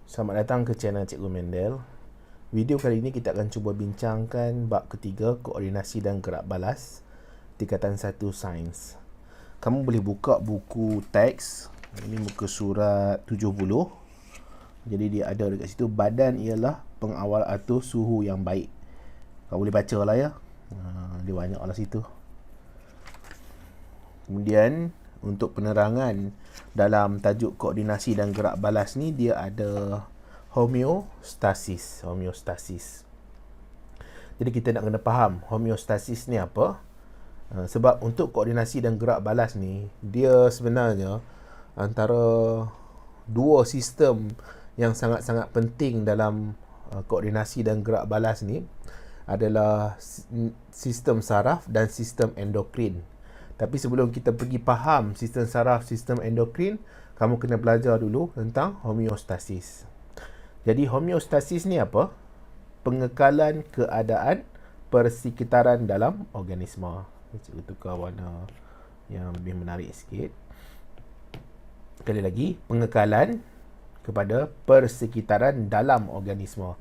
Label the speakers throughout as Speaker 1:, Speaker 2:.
Speaker 1: Selamat datang ke channel Cikgu Mendel. Video kali ini kita akan cuba bincangkan bab ketiga, koordinasi dan gerak balas, tingkatan 1 sains. Kamu boleh buka buku teks. Ini muka surat 70. Jadi dia ada dekat situ, badan ialah pengawal atur suhu yang baik. Kau boleh baca lah ya. Dia banyak lah situ. Kemudian untuk penerangan dalam tajuk koordinasi dan gerak balas ni, dia ada homeostasis. Jadi kita nak kena faham homeostasis ni apa. Sebab untuk koordinasi dan gerak balas ni, dia sebenarnya antara dua sistem yang sangat-sangat penting dalam koordinasi dan gerak balas ni adalah sistem saraf dan sistem endokrin. Tapi sebelum kita pergi faham sistem saraf, sistem endokrin, kamu kena belajar dulu tentang homeostasis. Jadi homeostasis ni apa? Pengekalan keadaan persekitaran dalam organisma. Cikgu tukar warna yang lebih menarik sikit. Sekali lagi, pengekalan kepada persekitaran dalam organisma.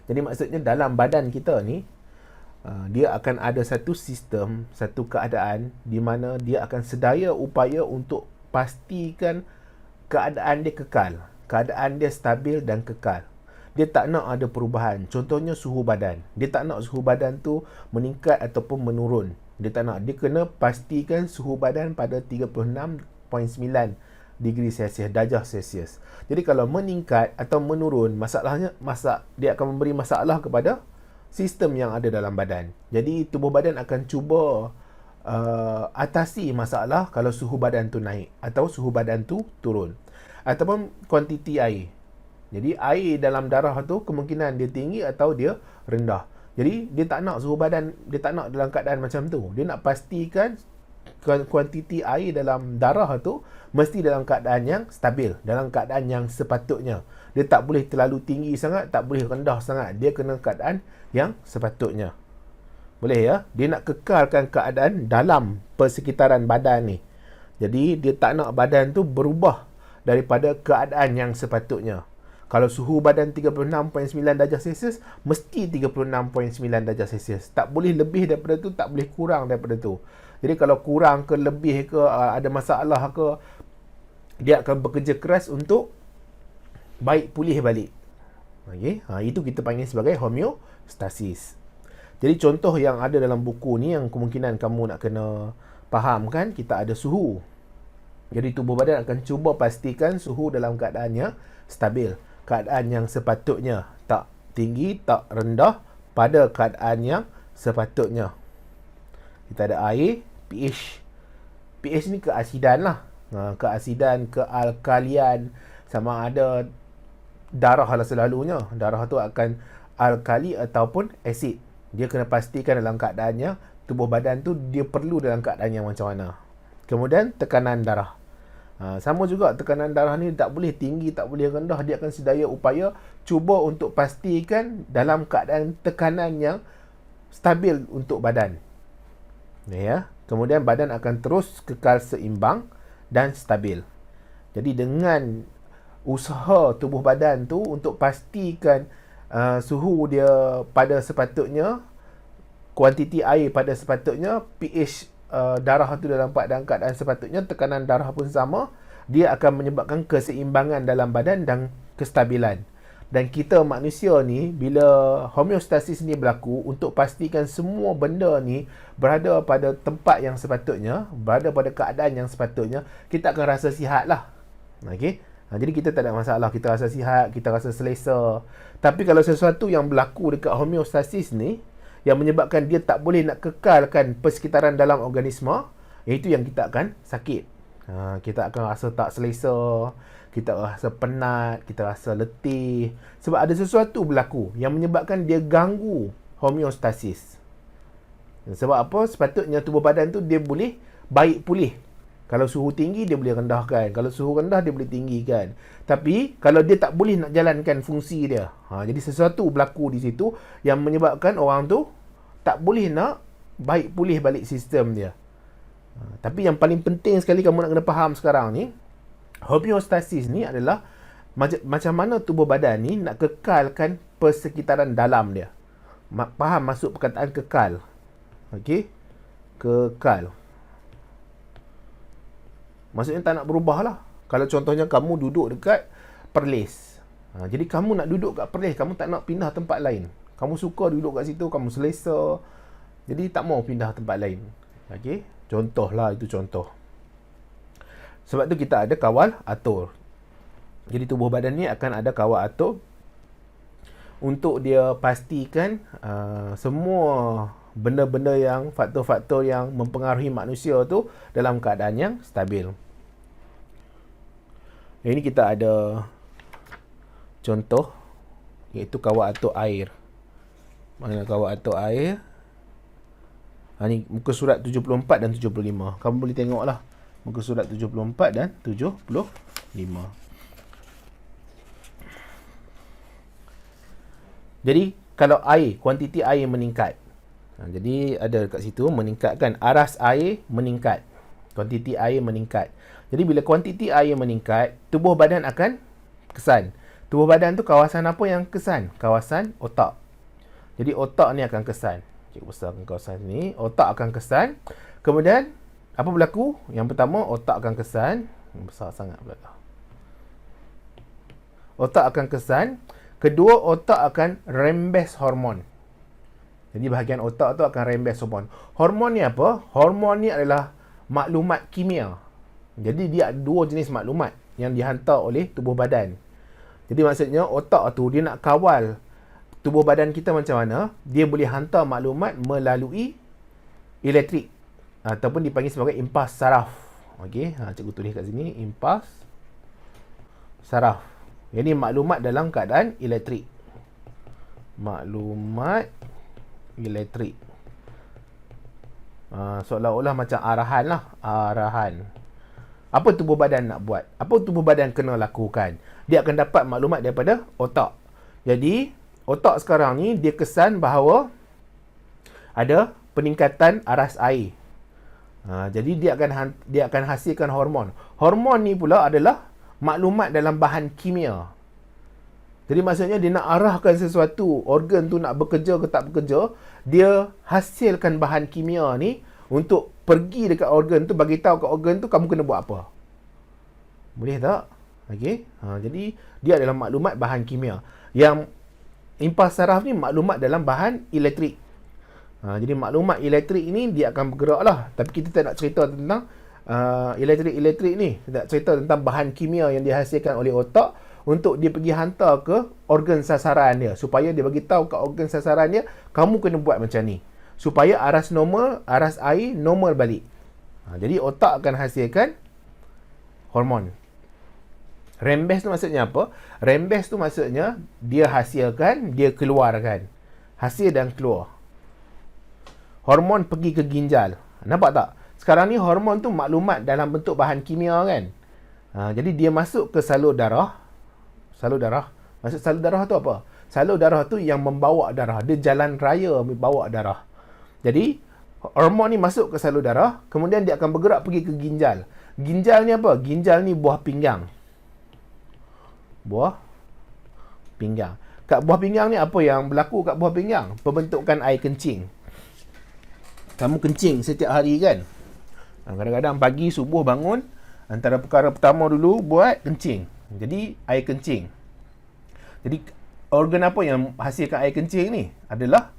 Speaker 1: Jadi maksudnya dalam badan kita ni, dia akan ada satu sistem, satu keadaan di mana dia akan sedaya upaya untuk pastikan keadaan dia kekal, keadaan dia stabil dan kekal. Dia tak nak ada perubahan. Contohnya suhu badan. Dia tak nak suhu badan tu meningkat ataupun menurun. Dia tak nak. Dia kena pastikan suhu badan pada 36.9 degree Celsius, darjah Celsius. Jadi kalau meningkat atau menurun, dia akan memberi masalah kepada sistem yang ada dalam badan. Jadi tubuh badan akan cuba atasi masalah kalau suhu badan tu naik atau suhu badan tu turun. Ataupun kuantiti air. Jadi air dalam darah tu kemungkinan dia tinggi atau dia rendah. Jadi dia tak nak suhu badan, dia tak nak dalam keadaan macam tu. Dia nak pastikan kuantiti air dalam darah tu mesti dalam keadaan yang stabil, dalam keadaan yang sepatutnya. Dia tak boleh terlalu tinggi sangat, tak boleh rendah sangat. Dia kena keadaan yang sepatutnya. Boleh ya? Dia nak kekalkan keadaan dalam persekitaran badan ni. Jadi dia tak nak badan tu berubah daripada keadaan yang sepatutnya. Kalau suhu badan 36.9 darjah Celsius, mesti 36.9 darjah Celsius. Tak boleh lebih daripada tu, tak boleh kurang daripada tu. Jadi kalau kurang ke lebih ke, ada masalah ke, dia akan bekerja keras untuk baik pulih balik. Okay? Itu kita panggil sebagai homeostasis. Jadi contoh yang ada dalam buku ni yang kemungkinan kamu nak kena faham kan, kita ada suhu. Jadi tubuh badan akan cuba pastikan suhu dalam keadaan yang stabil, keadaan yang sepatutnya, tak tinggi, tak rendah, pada keadaan yang sepatutnya. Kita ada air, pH. pH ni keasidan lah. Keasidan, kealkalian, sama ada darah lah selalunya. Darah tu akan alkali ataupun asid. Dia kena pastikan dalam keadaannya, tubuh badan tu dia perlu dalam keadaan yang macam mana. Kemudian tekanan darah. Sama juga, tekanan darah ni tak boleh tinggi, tak boleh rendah. Dia akan sedaya upaya cuba untuk pastikan dalam keadaan tekanan yang stabil untuk badan. Ya. Kemudian badan akan terus kekal seimbang dan stabil. Jadi dengan usaha tubuh badan tu untuk pastikan suhu dia pada sepatutnya, kuantiti air pada sepatutnya, pH darah tu dalam keadaan sepatutnya, tekanan darah pun sama, dia akan menyebabkan keseimbangan dalam badan dan kestabilan. Dan kita manusia ni, bila homeostasis ni berlaku, untuk pastikan semua benda ni berada pada tempat yang sepatutnya, berada pada keadaan yang sepatutnya, kita akan rasa sihat lah. Okay? Jadi kita tak ada masalah, kita rasa sihat, kita rasa selesa. Tapi kalau sesuatu yang berlaku dekat homeostasis ni, yang menyebabkan dia tak boleh nak kekalkan persekitaran dalam organisma, itu yang kita akan sakit. Kita akan rasa tak selesa, kita rasa penat, kita rasa letih. Sebab ada sesuatu berlaku yang menyebabkan dia ganggu homeostasis. Sebab apa? Sepatutnya tubuh badan tu dia boleh baik pulih. Kalau suhu tinggi, dia boleh rendahkan. Kalau suhu rendah, dia boleh tinggikan. Tapi, kalau dia tak boleh nak jalankan fungsi dia. Jadi, sesuatu berlaku di situ yang menyebabkan orang tu tak boleh nak baik pulih balik sistem dia. Tapi yang paling penting sekali kamu nak kena faham sekarang ni, homeostasis ni adalah Macam mana tubuh badan ni nak kekalkan persekitaran dalam dia. Faham masuk perkataan kekal? Okey? Kekal. Maksudnya tak nak berubah lah. Kalau contohnya kamu duduk dekat Perlis. Jadi kamu nak duduk kat Perlis, kamu tak nak pindah tempat lain. Kamu suka duduk kat situ, kamu selesa. Jadi tak mau pindah tempat lain. Okey? Contohlah, itu contoh. Sebab tu kita ada kawal atur. Jadi tubuh badan ni akan ada kawal atur untuk dia pastikan semua benda-benda yang faktor-faktor yang mempengaruhi manusia tu dalam keadaan yang stabil. Ini kita ada contoh, iaitu kawal atur air. Mana kawal atur air? Ni muka surat 74 dan 75. Kamu boleh tengoklah muka surat 74 dan 75. Jadi kalau air, kuantiti air meningkat. Jadi ada kat situ meningkatkan, aras air meningkat. Kuantiti air meningkat. Jadi bila kuantiti air meningkat, tubuh badan akan kesan. Tubuh badan tu kawasan apa yang kesan? Kawasan otak. Jadi otak ni akan kesan. Cikgu besarkan kawasan ni, otak akan kesan. Kemudian apa berlaku? Yang pertama, otak akan kesan. Besar sangat pula. Otak akan kesan. Kedua, otak akan rembes hormon. Jadi bahagian otak tu akan rembes hormon. Hormon ni apa? Hormon ni adalah maklumat kimia. Jadi dia ada dua jenis maklumat yang dihantar oleh tubuh badan. Jadi maksudnya otak tu dia nak kawal tubuh badan kita macam mana, dia boleh hantar maklumat melalui elektrik ataupun dipanggil sebagai impas saraf. Okey, cikgu tulis kat sini impas saraf. Jadi maklumat dalam keadaan elektrik. Maklumat elektrik. Seolah-olah macam arahan lah. Arahan. Apa tubuh badan nak buat? Apa tubuh badan kena lakukan? Dia akan dapat maklumat daripada otak. Jadi, otak sekarang ni dia kesan bahawa ada peningkatan aras air. Jadi dia akan hasilkan hormon. Hormon ni pula adalah maklumat dalam bahan kimia. Jadi maksudnya dia nak arahkan sesuatu, organ tu nak bekerja ke tak bekerja, dia hasilkan bahan kimia ni untuk pergi dekat organ tu, bagi tahu kat organ tu kamu kena buat apa. Boleh tak? Okey. Jadi dia adalah maklumat bahan kimia. Yang impas saraf ni maklumat dalam bahan elektrik. Jadi maklumat elektrik ni dia akan bergerak lah. Tapi kita tak nak cerita tentang elektrik ni. Kita nak cerita tentang bahan kimia yang dihasilkan oleh otak untuk dia pergi hantar ke organ sasaran dia, supaya dia bagi tahu kat organ sasaran dia, kamu kena buat macam ni, supaya aras normal, aras air normal balik. Jadi otak akan hasilkan hormon. Rembes tu maksudnya apa? Rembes tu maksudnya dia hasilkan, dia keluarkan. Hasil dan keluar. Hormon pergi ke ginjal. Nampak tak? Sekarang ni hormon tu maklumat dalam bentuk bahan kimia kan? Jadi dia masuk ke salur darah. Salur darah. Maksud salur darah tu apa? Salur darah tu yang membawa darah. Dia jalan raya membawa darah. Jadi, hormon ni masuk ke salur darah, kemudian dia akan bergerak pergi ke ginjal. Ginjal ni apa? Ginjal ni buah pinggang. Buah pinggang. Kat buah pinggang ni apa yang berlaku kat buah pinggang? Pembentukan air kencing. Kamu kencing setiap hari kan? Kadang-kadang pagi subuh bangun, antara perkara pertama dulu buat kencing. Jadi air kencing. Jadi organ apa yang hasilkan air kencing ni? Adalah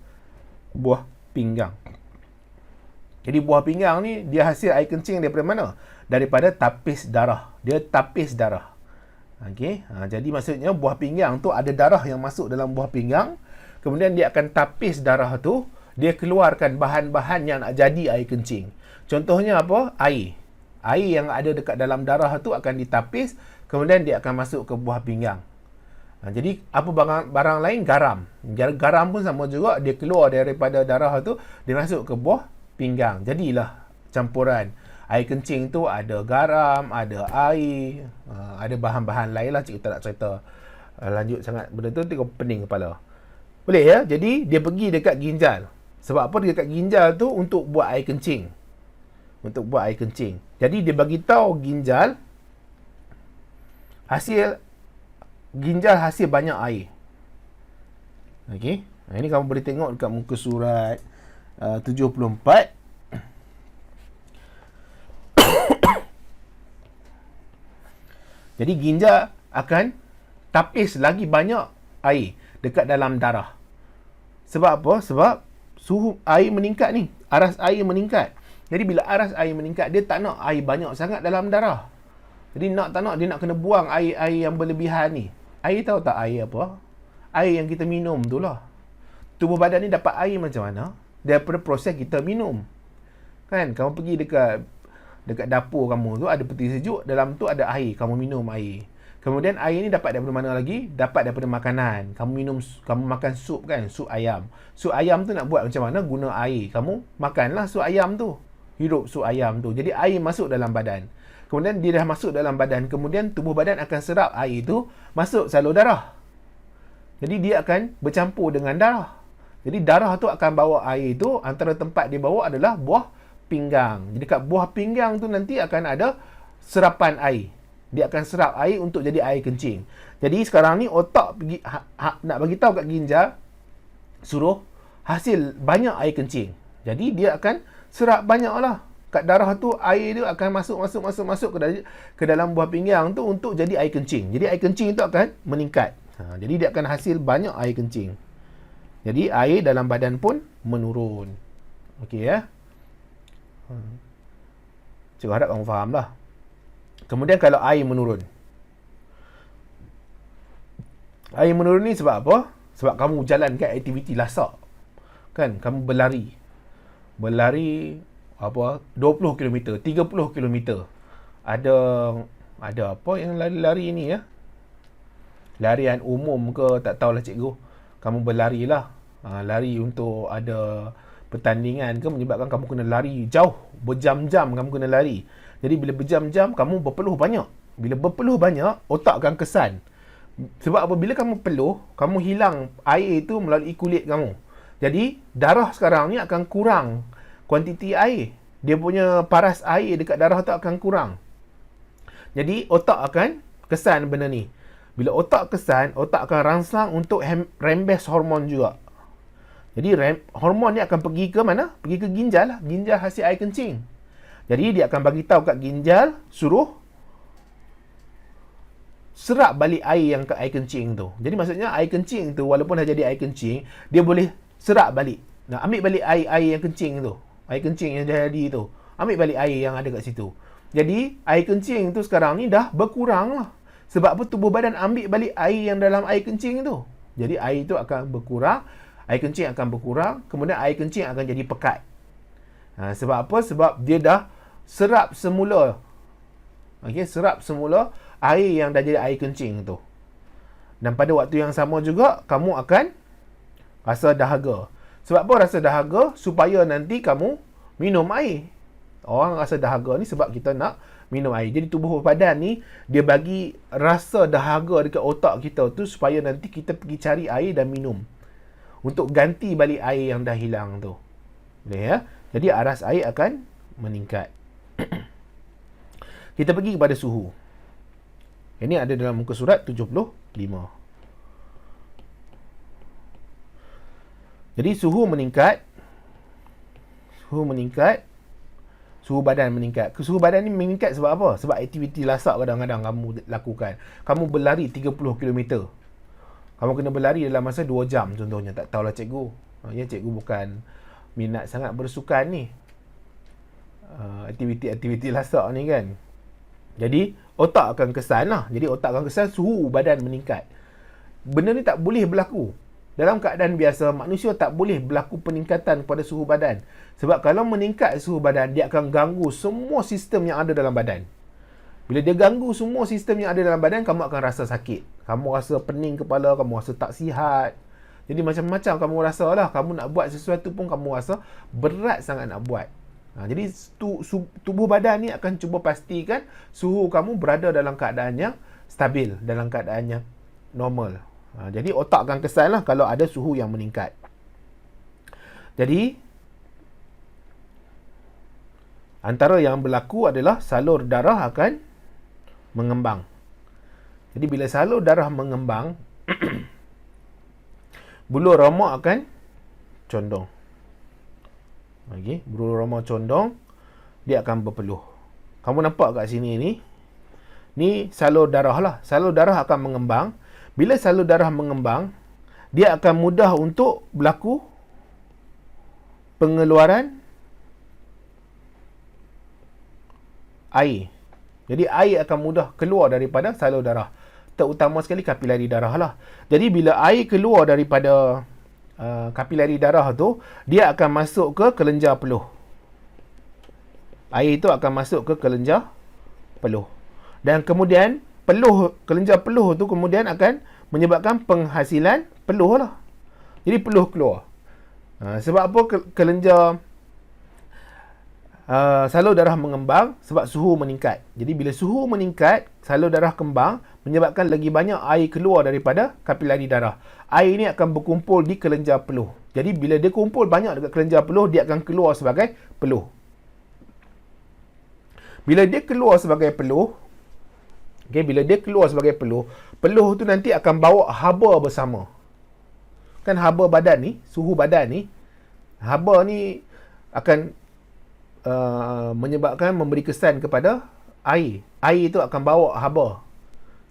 Speaker 1: buah pinggang. Jadi buah pinggang ni dia hasil air kencing daripada mana? Daripada tapis darah. Dia tapis darah. Okey. Jadi maksudnya buah pinggang tu ada darah yang masuk dalam buah pinggang. Kemudian dia akan tapis darah tu, dia keluarkan bahan-bahan yang nak jadi air kencing. Contohnya apa? Air. Air yang ada dekat dalam darah tu akan ditapis, kemudian dia akan masuk ke buah pinggang. Jadi apa barang lain? Garam. Garam pun sama juga, dia keluar daripada darah tu, dia masuk ke buah pinggang. Jadilah campuran. Air kencing tu ada garam, ada air, ada bahan-bahan lain lah. Cikgu tak nak cerita lanjut sangat. Benda tu tengok pening kepala. Boleh ya? Jadi dia pergi dekat ginjal. Sebab apa dia dekat ginjal tu? Untuk buat air kencing. Untuk buat air kencing. Jadi dia bagi tahu ginjal hasil ginjal hasil banyak air. Okey. Ini kamu boleh tengok dekat muka surat 74. Jadi ginjal akan tapis lagi banyak air dekat dalam darah. Sebab apa? Sebab suhu air meningkat ni. Aras air meningkat. Jadi bila aras air meningkat, dia tak nak air banyak sangat dalam darah. Jadi tak nak, dia nak kena buang air-air yang berlebihan ni. Air tahu tak air apa? Air yang kita minum tu lah. Tubuh badan ni dapat air macam mana? Daripada proses kita minum. Kan? Kamu pergi dekat dapur kamu tu ada peti sejuk, dalam tu ada air, kamu minum air. Kemudian air ni dapat daripada mana lagi? Dapat daripada makanan. Kamu makan sup kan, sup ayam. Sup ayam tu nak buat macam mana? Guna air. Kamu makanlah sup ayam tu. Hidup sup ayam tu. Jadi air masuk dalam badan. Kemudian dia dah masuk dalam badan, kemudian tubuh badan akan serap air tu masuk salur darah. Jadi dia akan bercampur dengan darah. Jadi darah tu akan bawa air tu, antara tempat dia bawa adalah buah pinggang. Jadi kat buah pinggang tu nanti akan ada serapan air. Dia akan serap air untuk jadi air kencing. Jadi sekarang ni otak pergi nak bagi tahu kat ginjal, suruh hasil banyak air kencing. Jadi dia akan serap banyak lah. Kat darah tu air dia akan masuk ke dalam buah pinggang tu untuk jadi air kencing. Jadi air kencing tu akan meningkat. Jadi dia akan hasil banyak air kencing. Jadi air dalam badan pun menurun. Okey ya. Cikgu harap kamu faham lah. Kemudian kalau air menurun. Air menurun ni sebab apa? Sebab kamu jalankan aktiviti lasak. Kan? Kamu berlari. Berlari 20 km, 30 km. Ada apa yang lari-lari ni ya? Larian umum ke, tak tahulah cikgu. Kamu berlari lah. Lari untuk ada pertandingan ke, menyebabkan kamu kena lari jauh, berjam-jam kamu kena lari. Jadi bila berjam-jam kamu berpeluh banyak. Bila berpeluh banyak, otak akan kesan. Sebab apabila kamu peluh, kamu hilang air itu melalui kulit kamu. Jadi darah sekarang ni akan kurang kuantiti air. Dia punya paras air dekat darah tu akan kurang. Jadi otak akan kesan benda ni. Bila otak kesan, otak akan rangsang untuk rembes hormon juga. Jadi hormon ni akan pergi ke mana? Pergi ke ginjal lah. Ginjal hasil air kencing. Jadi dia akan bagi tahu kat ginjal, suruh serap balik air yang kat air kencing tu. Jadi maksudnya air kencing tu walaupun dah jadi air kencing, dia boleh serap balik. Nah, ambil balik air yang kencing tu. Air kencing yang dah jadi tu. Ambil balik air yang ada kat situ. Jadi air kencing tu sekarang ni dah berkurang lah. Sebab apa? Tubuh badan ambil balik air yang dalam air kencing tu. Jadi air tu akan berkurang. Air kencing akan berkurang. Kemudian air kencing akan jadi pekat. Sebab apa? Sebab dia dah serap semula. Okey, serap semula air yang dah jadi air kencing tu. Dan pada waktu yang sama juga, kamu akan rasa dahaga. Sebab apa rasa dahaga? Supaya nanti kamu minum air. Orang rasa dahaga ni sebab kita nak minum air. Jadi tubuh badan ni, dia bagi rasa dahaga dekat otak kita tu supaya nanti kita pergi cari air dan minum. Untuk ganti balik air yang dah hilang tu. Boleh ya? Jadi aras air akan meningkat. Kita pergi kepada suhu. Ini ada dalam muka surat 75. Jadi suhu meningkat. Suhu badan meningkat. Suhu badan ni meningkat sebab apa? Sebab aktiviti lasak kadang-kadang kamu lakukan. Kamu berlari 30 km. Kamu kena berlari dalam masa 2 jam contohnya. Tak tahulah cikgu. Ya, cikgu bukan minat sangat bersukan ni. Aktiviti-aktiviti lasak ni kan. Jadi otak akan kesan lah. Jadi otak akan kesan, suhu badan meningkat. Benda ni tak boleh berlaku. Dalam keadaan biasa, manusia tak boleh berlaku peningkatan pada suhu badan. Sebab kalau meningkat suhu badan, dia akan ganggu semua sistem yang ada dalam badan. Bila dia ganggu semua sistem yang ada dalam badan, kamu akan rasa sakit. Kamu rasa pening kepala, kamu rasa tak sihat. Jadi macam-macam kamu rasa lah. Kamu nak buat sesuatu pun kamu rasa berat sangat nak buat. Jadi tubuh badan ni akan cuba pastikan suhu kamu berada dalam keadaan yang stabil, dalam keadaan yang normal. Jadi otak akan kesan lah kalau ada suhu yang meningkat. Jadi antara yang berlaku adalah salur darah akan mengembang. Jadi bila salur darah mengembang, bulu roma akan condong. Okey, bulu roma condong, dia akan berpeluh. Kamu nampak kat sini ni? Ni salur darah lah. Salur darah akan mengembang. Bila salur darah mengembang, dia akan mudah untuk berlaku pengeluaran air. Jadi air akan mudah keluar daripada salur darah. Terutama sekali kapilari darah lah. Jadi bila air keluar daripada kapilari darah tu, dia akan masuk ke kelenjar peluh. Air itu akan masuk ke kelenjar peluh. Dan kemudian kelenjar peluh tu kemudian akan menyebabkan penghasilan peluh lah. Jadi peluh keluar. Sebab apa kelenjar salur darah mengembang? Sebab suhu meningkat. Jadi bila suhu meningkat, salur darah kembang, menyebabkan lagi banyak air keluar daripada kapilari darah. Air ini akan berkumpul di kelenjar peluh. Jadi bila dia kumpul banyak dekat kelenjar peluh, dia akan keluar sebagai peluh. Bila dia keluar sebagai peluh, bila dia keluar sebagai peluh, peluh tu nanti akan bawa haba bersama. Kan haba badan ni, suhu badan ni, haba ni akan menyebabkan memberi kesan kepada air. Air itu akan bawa haba.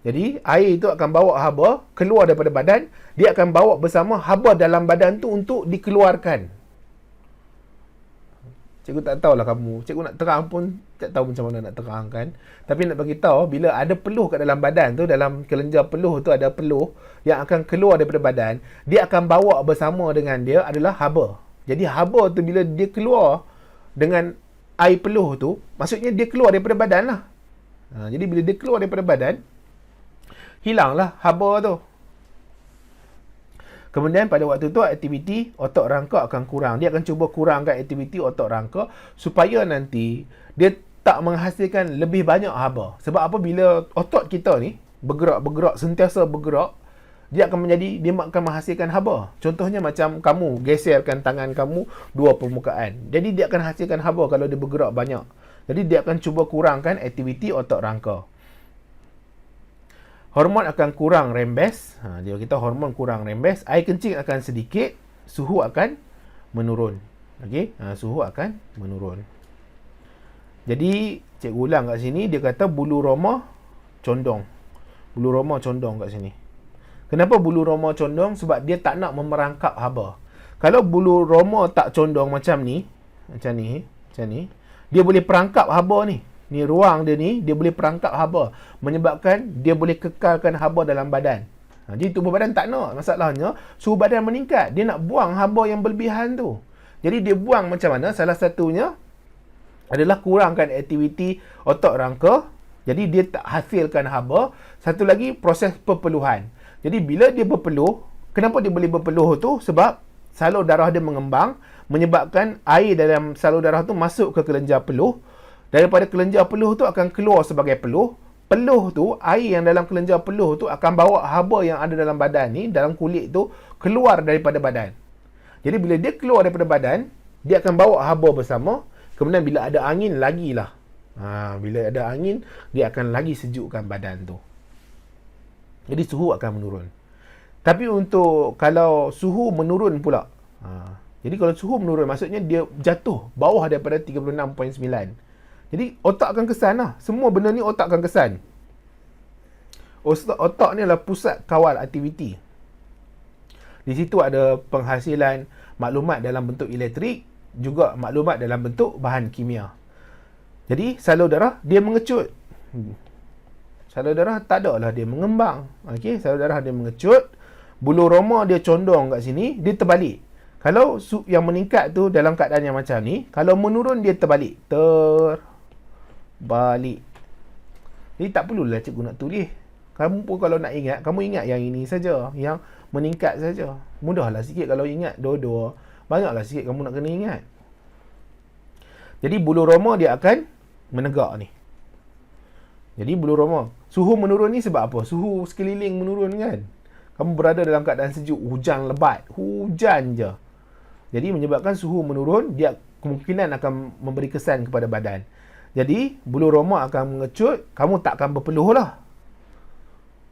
Speaker 1: Jadi air itu akan bawa haba keluar daripada badan, dia akan bawa bersama haba dalam badan tu untuk dikeluarkan. Cikgu tak tahulah kamu, cikgu nak terang pun tak tahu macam mana nak terangkan. Tapi nak bagi tahu, bila ada peluh kat dalam badan tu, dalam kelenjar peluh tu ada peluh yang akan keluar daripada badan, dia akan bawa bersama dengan dia adalah haba. Jadi haba tu bila dia keluar dengan air peluh tu, maksudnya dia keluar daripada badan lah. Jadi bila dia keluar daripada badan, hilanglah haba tu. Kemudian pada waktu tu aktiviti otot rangka akan kurang. Dia akan cuba kurangkan aktiviti otot rangka supaya nanti dia tak menghasilkan lebih banyak haba. Sebab apa? Bila otot kita ni bergerak, sentiasa bergerak, dia akan menghasilkan haba. Contohnya macam kamu geserkan tangan kamu dua permukaan. Jadi dia akan hasilkan haba kalau dia bergerak banyak. Jadi dia akan cuba kurangkan aktiviti otot rangka. Hormon akan kurang rembes. Dia kata hormon kurang rembes. Air kencing akan sedikit. Suhu akan menurun. Okey, suhu akan menurun. Jadi cikgu ulang kat sini, dia kata bulu roma condong. Bulu roma condong kat sini. Kenapa bulu roma condong? Sebab dia tak nak memerangkap haba. Kalau bulu roma tak condong macam ni, dia boleh perangkap haba ni. Ni ruang dia ni, dia boleh perangkap haba. Menyebabkan dia boleh kekalkan haba dalam badan. Jadi tubuh badan tak nak. Masalahnya, suhu badan meningkat. Dia nak buang haba yang berlebihan tu. Jadi dia buang macam mana? Salah satunya adalah kurangkan aktiviti otot rangka. Jadi dia tak hasilkan haba. Satu lagi, proses perpeluhan. Jadi bila dia berpeluh, kenapa dia boleh berpeluh tu? Sebab salur darah dia mengembang, menyebabkan air dalam salur darah tu masuk ke kelenjar peluh. Daripada kelenjar peluh tu akan keluar sebagai peluh. Peluh tu, air yang dalam kelenjar peluh tu akan bawa haba yang ada dalam badan ni, dalam kulit tu, keluar daripada badan. Jadi bila dia keluar daripada badan, dia akan bawa haba bersama. Kemudian bila ada angin, lagilah. Bila ada angin, dia akan lagi sejukkan badan tu. Jadi suhu akan menurun. Tapi untuk kalau suhu menurun pula, jadi kalau suhu menurun, maksudnya dia jatuh bawah daripada 36.9. Jadi otak akan kesan lah. Semua benda ni otak akan kesan. Otak ni adalah pusat kawal aktiviti. Di situ ada penghasilan maklumat dalam bentuk elektrik, juga maklumat dalam bentuk bahan kimia. Jadi salur darah dia mengecut. Salur darah tak ada lah dia mengembang. Okey, salur darah dia mengecut. Bulu roma dia condong kat sini, dia terbalik. Kalau yang meningkat tu dalam keadaan yang macam ni, kalau menurun dia terbalik. Balik. Jadi tak perlulah cikgu nak tulis. Kamu pun kalau nak ingat, kamu ingat yang ini saja, yang meningkat saja. Mudahlah sikit kalau ingat dua-dua. Banyaklah sikit kamu nak kena ingat. Jadi bulu roma dia akan menegak ni. Jadi bulu roma, suhu menurun ni sebab apa? Suhu sekeliling menurun kan? Kamu berada dalam keadaan sejuk, hujan lebat, hujan je. Jadi menyebabkan suhu menurun, dia kemungkinan akan memberi kesan kepada badan. Jadi, bulu roma akan mengecut, kamu tak akan berpeluh lah.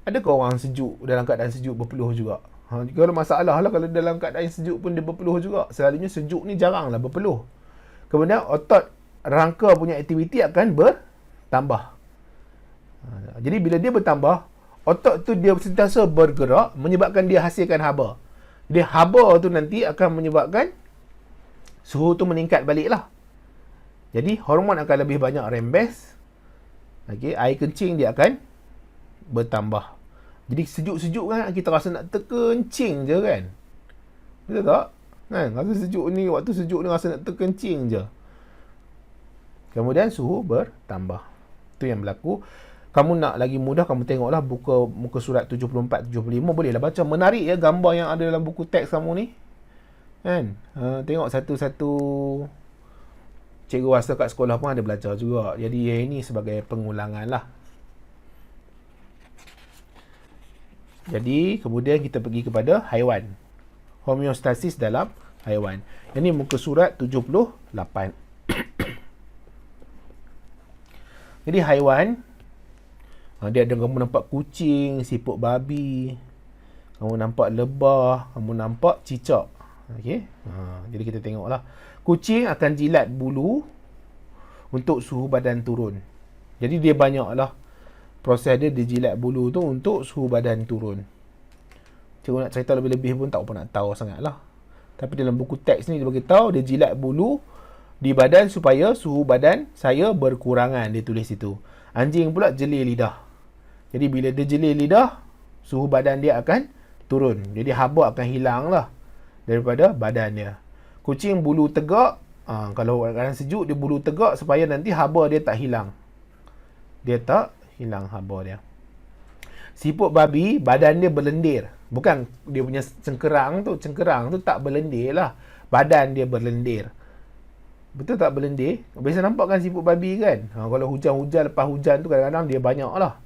Speaker 1: Adakah orang sejuk dalam keadaan sejuk berpeluh juga? Kalau masalah lah kalau dalam keadaan sejuk pun dia berpeluh juga. Selalunya sejuk ni jaranglah berpeluh. Kemudian otot rangka punya aktiviti akan bertambah. Jadi bila dia bertambah, otot tu dia sentiasa bergerak menyebabkan dia hasilkan haba. Dia haba tu nanti akan menyebabkan suhu tu meningkat balik lah. Jadi hormon akan lebih banyak rembes. Okay, air kencing dia akan bertambah. Jadi sejuk-sejuk kan kita rasa nak terkencing je kan. Betul tak? Kan? Rasa sejuk ni, waktu sejuk ni rasa nak terkencing je. Kemudian suhu bertambah. Itu yang berlaku. Kamu nak lagi mudah, kamu tengoklah buka muka surat 74-75. Bolehlah baca. Menarik ya gambar yang ada dalam buku teks kamu ni. Kan? Tengok satu-satu. Cikgu rasa kat sekolah pun ada belajar juga. Jadi ini sebagai pengulangan lah. Jadi kemudian kita pergi kepada haiwan. Homeostasis dalam haiwan. Ini muka surat 78. Jadi haiwan, dia ada, kamu nampak kucing, siput babi, kamu nampak lebah, kamu nampak cicak. Okey. Jadi kita tengoklah. Kucing akan jilat bulu untuk suhu badan turun. Jadi dia banyaklah proses dia jilat bulu tu untuk suhu badan turun. Cikgu nak cerita lebih-lebih pun tak apa nak tahu sangat lah. Tapi dalam buku teks ni dia beritahu dia jilat bulu di badan supaya suhu badan saya berkurangan, dia tulis itu. Anjing pula jelir lidah. Jadi bila dia jelir lidah, suhu badan dia akan turun. Jadi haba akan hilang lah daripada badan dia. Kucing bulu tegak, kalau kadang sejuk dia bulu tegak supaya nanti haba dia tak hilang. Dia tak hilang haba dia. Siput babi, badan dia berlendir. Bukan dia punya cengkerang tu tak berlendir lah. Badan dia berlendir. Betul tak berlendir? Biasa nampak kan siput babi kan? Kalau hujan-hujan, lepas hujan tu kadang-kadang dia banyak lah.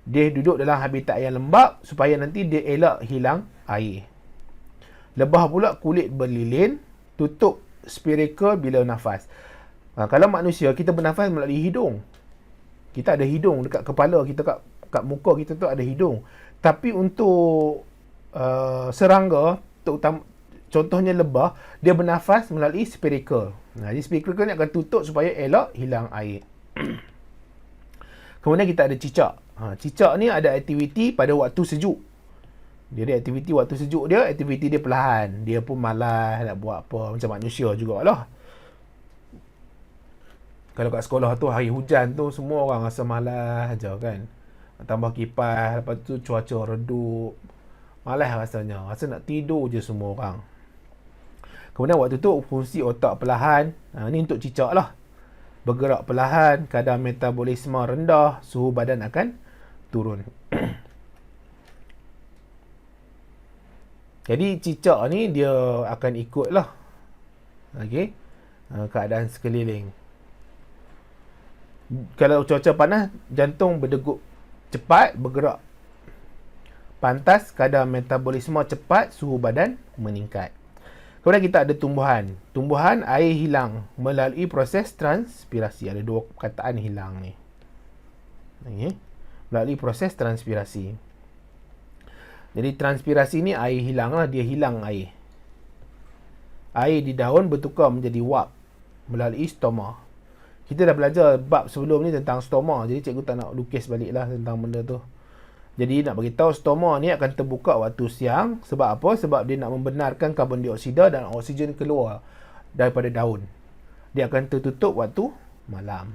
Speaker 1: Dia duduk dalam habitat yang lembap supaya nanti dia elak hilang air. Lebah pula kulit berlilin, tutup spiracle bila nafas. Kalau manusia, kita bernafas melalui hidung. Kita ada hidung dekat kepala kita, kat muka kita tu ada hidung. Tapi untuk serangga, contohnya lebah, dia bernafas melalui spiracle. Jadi spiracle ni akan tutup supaya elak hilang air. Kemudian kita ada cicak. Cicak ni ada aktiviti pada waktu sejuk. Jadi aktiviti waktu sejuk dia, aktiviti dia perlahan. Dia pun malas nak buat apa, macam manusia jugalah. Kalau kat sekolah tu hari hujan tu semua orang rasa malas aja kan. Tambah kipas, lepas tu cuaca redup. Malas rasanya. Rasa nak tidur je semua orang. Kemudian waktu tu fungsi otak perlahan. Ni untuk cicak lah. Bergerak perlahan, kadar metabolisme rendah, suhu badan akan turun. Jadi cicak ni dia akan ikut lah. Okay. Keadaan sekeliling. Kalau cuaca panas, jantung berdegup cepat, bergerak pantas, kadar metabolisme cepat, suhu badan meningkat. Kemudian kita ada tumbuhan. Tumbuhan air hilang melalui proses transpirasi. Ada dua perkataan hilang ni. Okay. Melalui proses transpirasi. Jadi transpirasi ni air hilang lah. Dia hilang air. Air di daun bertukar menjadi wap melalui stoma. Kita dah belajar bab sebelum ni tentang stoma. Jadi cikgu tak nak lukis balik lah tentang benda tu. Jadi nak beritahu stoma ni akan terbuka waktu siang. Sebab apa? Sebab dia nak membenarkan karbon dioksida dan oksigen keluar daripada daun. Dia akan tertutup waktu malam.